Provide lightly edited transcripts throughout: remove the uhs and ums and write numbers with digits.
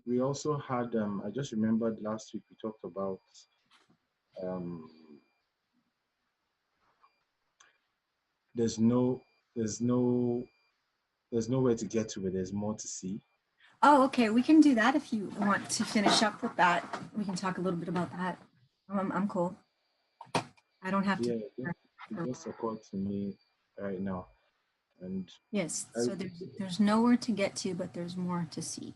we also had I just remembered last week we talked about um there's no there's no there's nowhere to get to, but there's more to see. Oh, okay. We can do that if you want to finish up with that. We can talk a little bit about that. I'm cool. I don't have to Yeah, be here it for a just while. occurred to me right now, and Yes. I, So there's nowhere to get to, but there's more to see.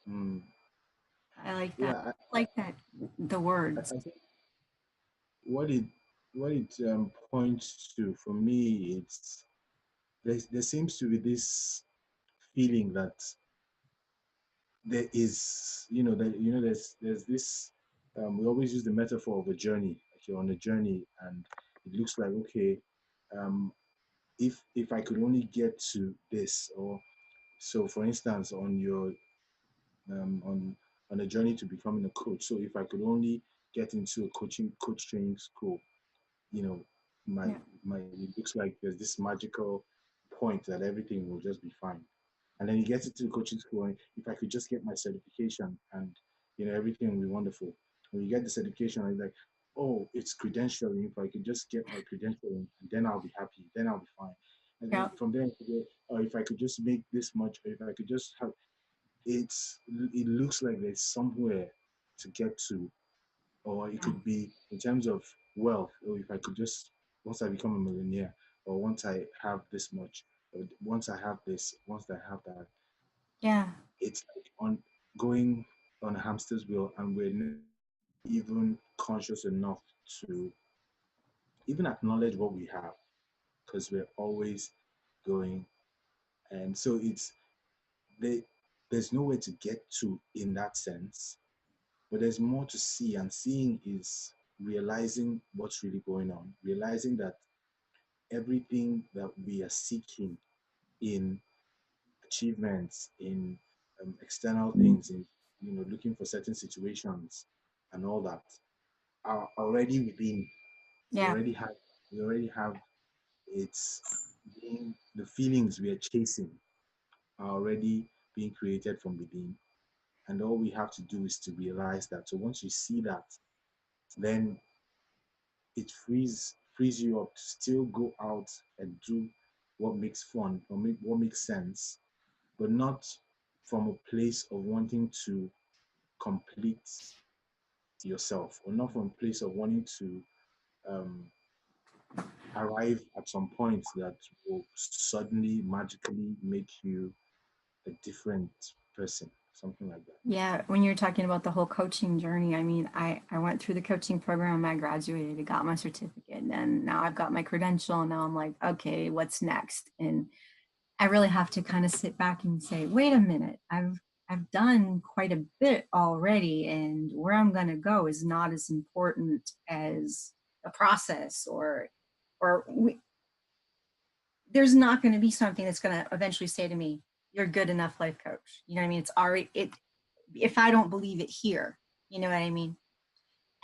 mm, I like that. yeah, I like that. The words. I think what it points to for me, it's there seems to be this feeling that there is, there's this. We always use the metaphor of a journey. Like you're on a journey, and it looks like okay, um, if I could only get to this, or so for instance, on a journey to becoming a coach. So if I could only get into a coach training school, you know, my Yeah. my it looks like there's this magical point that everything will just be fine. And then you get into the coaching school, and if I could just get my certification, and everything will be wonderful. When you get the certification, it's like, oh, it's credentialing. If I could just get my credentialing, and then I'll be happy. Then I'll be fine. And then Yeah. from there, or if I could just make this much, or if I could just have, it looks like there's somewhere to get to, or it Yeah. could be in terms of wealth, or if I could just, once I become a millionaire, or once I have this much, or once I have this, once I have that, Yeah. it's like on going on a hamster's wheel, and we're never even conscious enough to even acknowledge what we have, because we're always going. And so they, there's nowhere to get to in that sense, but there's more to see. And seeing is realizing what's really going on, realizing that everything that we are seeking in achievements, in external things, in looking for certain situations and all that, are already within. We Yeah. already have. We already have. It's being the feelings we are chasing are already being created from within, and all we have to do is to realize that. So once you see that, then it frees you up to still go out and do what makes fun, or what makes sense, but not from a place of wanting to complete yourself, or not from a place of wanting to um, arrive at some point that will suddenly magically make you a different person, something like that. Yeah, when you're talking about the whole coaching journey, I mean, I went through the coaching program, I graduated, I got my certificate, and now I've got my credential. And now I'm like, okay, what's next? And I really have to kind of sit back and say, wait a minute, I've done quite a bit already, and where I'm going to go is not as important as the process, or there's not going to be something that's going to eventually say to me, you're a good enough life coach. You know what I mean? It's already it if I don't believe it here, you know what I mean?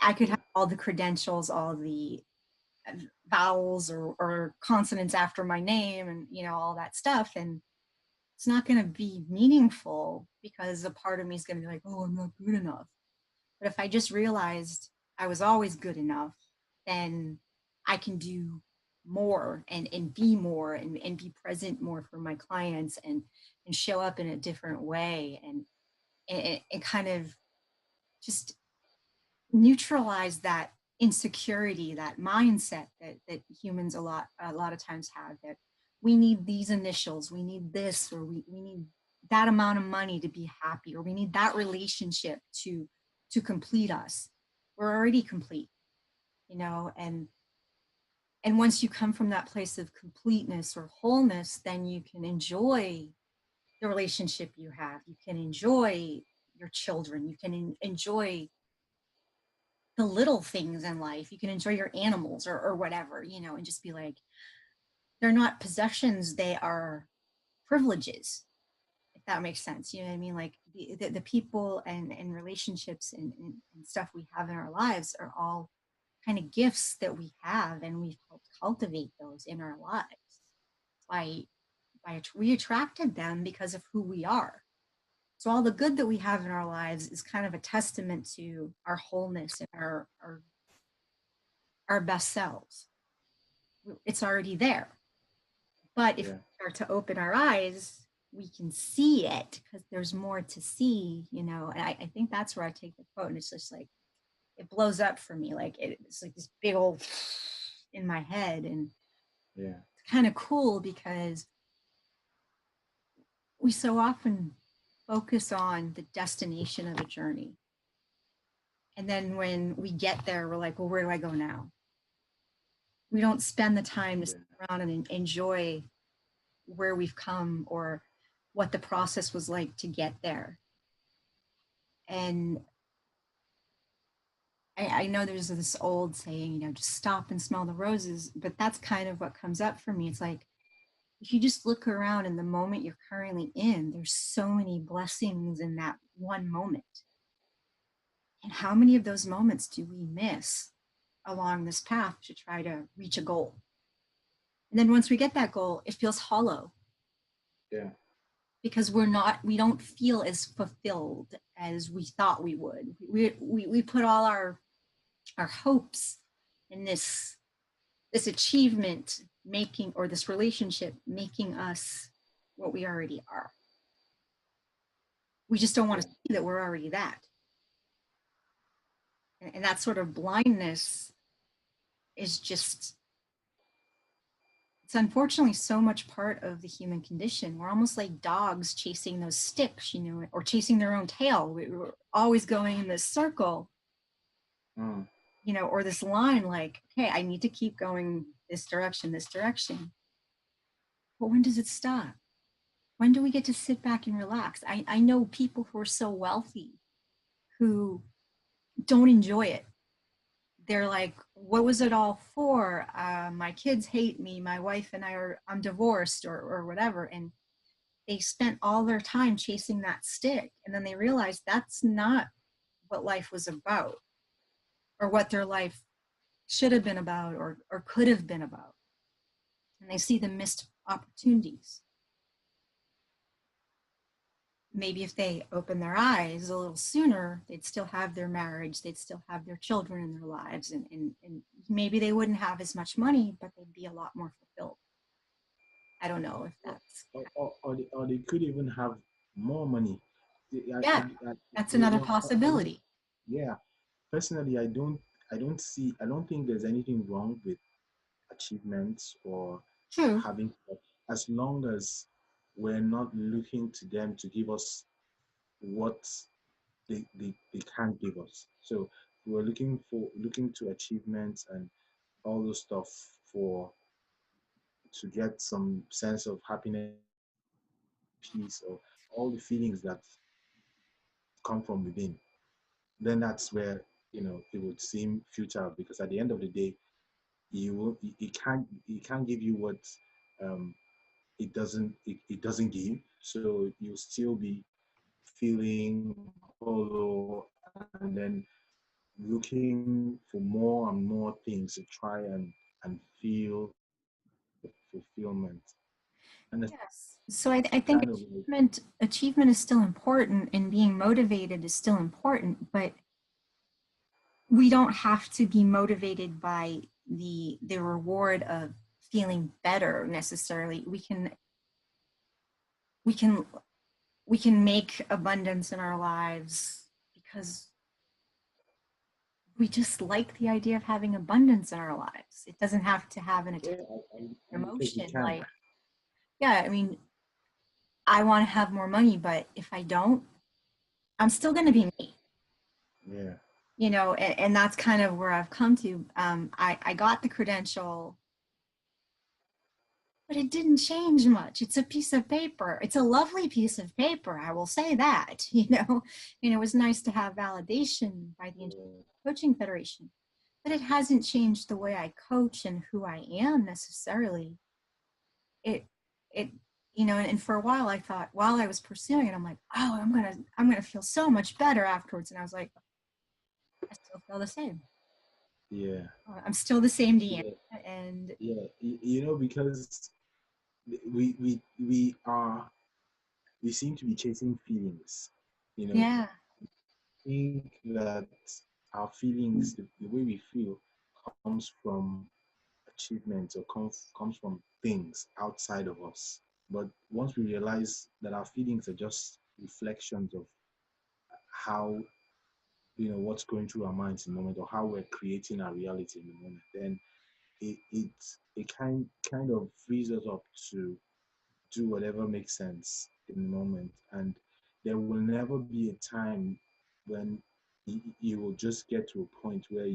I could Yeah. have all the credentials, all the vowels or consonants after my name and, all that stuff. And it's not going to be meaningful because a part of me is going to be like, oh, I'm not good enough. But if I just realized I was always good enough, then I can do more and be more and be present more for my clients and show up in a different way and kind of just neutralize that insecurity, that mindset that humans a lot of times have, that we need these initials, we need this, or we need that amount of money to be happy, or we need that relationship to complete us. We're already complete, and once you come from that place of completeness or wholeness, then you can enjoy the relationship you have, you can enjoy your children, you can enjoy the little things in life. You can enjoy your animals or whatever, and just be like, they're not possessions, they are privileges, if that makes sense. You know what I mean? Like the people and relationships and stuff we have in our lives are all kind of gifts that we have, and we've helped cultivate those in our lives by we attracted them because of who we are. So all the good that we have in our lives is kind of a testament to our wholeness and our best selves. It's already there. But if we yeah, start to open our eyes, we can see it because there's more to see, you know. And I think that's where I take the quote, and it's just like it blows up for me, like it's like this big old in my head, and yeah, it's kind of cool because we so often focus on the destination of a journey, and then when we get there, we're like, well, where do I go now? We don't spend the time to sit yeah, around and enjoy where we've come or what the process was like to get there. And I know there's this old saying, you know, just stop and smell the roses, but that's kind of what comes up for me. It's like, if you just look around in the moment you're currently in, there's so many blessings in that one moment. And how many of those moments do we miss along this path to try to reach a goal? And then once we get that goal, it feels hollow yeah, because we don't feel as fulfilled as we thought we would. We put all our hopes in this achievement making, or this relationship making us what we already are. We just don't want to yeah, see that we're already that. And that sort of blindness is just, it's unfortunately so much part of the human condition. We're almost like dogs chasing those sticks, you know, or chasing their own tail. We're always going in this circle, mm, you know, or this line like, okay, I need to keep going this direction, this direction. But when does it stop? When do we get to sit back and relax? I know people who are so wealthy who don't enjoy it. They're like, what was it all for? My kids hate me. My wife and I'm divorced, or whatever. And they spent all their time chasing that stick. And then they realized that's not what life was about, or what their life should have been about, or could have been about. And they see the missed opportunities. Maybe if they open their eyes a little sooner, they'd still have their marriage, they'd still have their children in their lives, and maybe they wouldn't have as much money, but they'd be a lot more fulfilled. I don't know if that's, or they could even have more money. yeah, I, that's you another know, possibility. yeah. Personally, I don't think there's anything wrong with achievements or True. having, as long as we're not looking to them to give us what they can't give us. So we're looking to achievements and all those stuff for to get some sense of happiness or peace or all the feelings that come from within. Then that's where it would seem futile, because at the end of the day, it can't give you what um, it doesn't give. So you'll still be feeling hollow, and then looking for more and more things to try and feel fulfillment. And it's Yes. So I kind think of like, achievement is still important, and being motivated is still important, but we don't have to be motivated by the reward of feeling better necessarily. We can we can make abundance in our lives because we just like the idea of having abundance in our lives. It doesn't have to have an yeah, attachment and because we emotion. can. Like, yeah, I mean, I want to have more money, but if I don't, I'm still going to be me. Yeah, You know, and that's kind of where I've come to. I got the credential, but it didn't change much. It's a piece of paper. It's a lovely piece of paper, I will say that. You know, and it was nice to have validation by the yeah, Coaching Federation, but it hasn't changed the way I coach and who I am necessarily. It you know, and for a while I thought, while I was pursuing it, I'm like, oh, I'm gonna feel so much better afterwards. And I was like, I still feel the same. yeah, I'm still the same Deanna. yeah, And yeah. Because we we we are we seem to be chasing feelings, You know, Yeah. think that our feelings, the way we feel, comes from achievements or comes from things outside of us. But once we realize that our feelings are just reflections of how, what's going through our minds in the moment, or how we're creating our reality in the moment, then it it kind of frees us up to do whatever makes sense in the moment. And there will never be a time when you will just get to a point where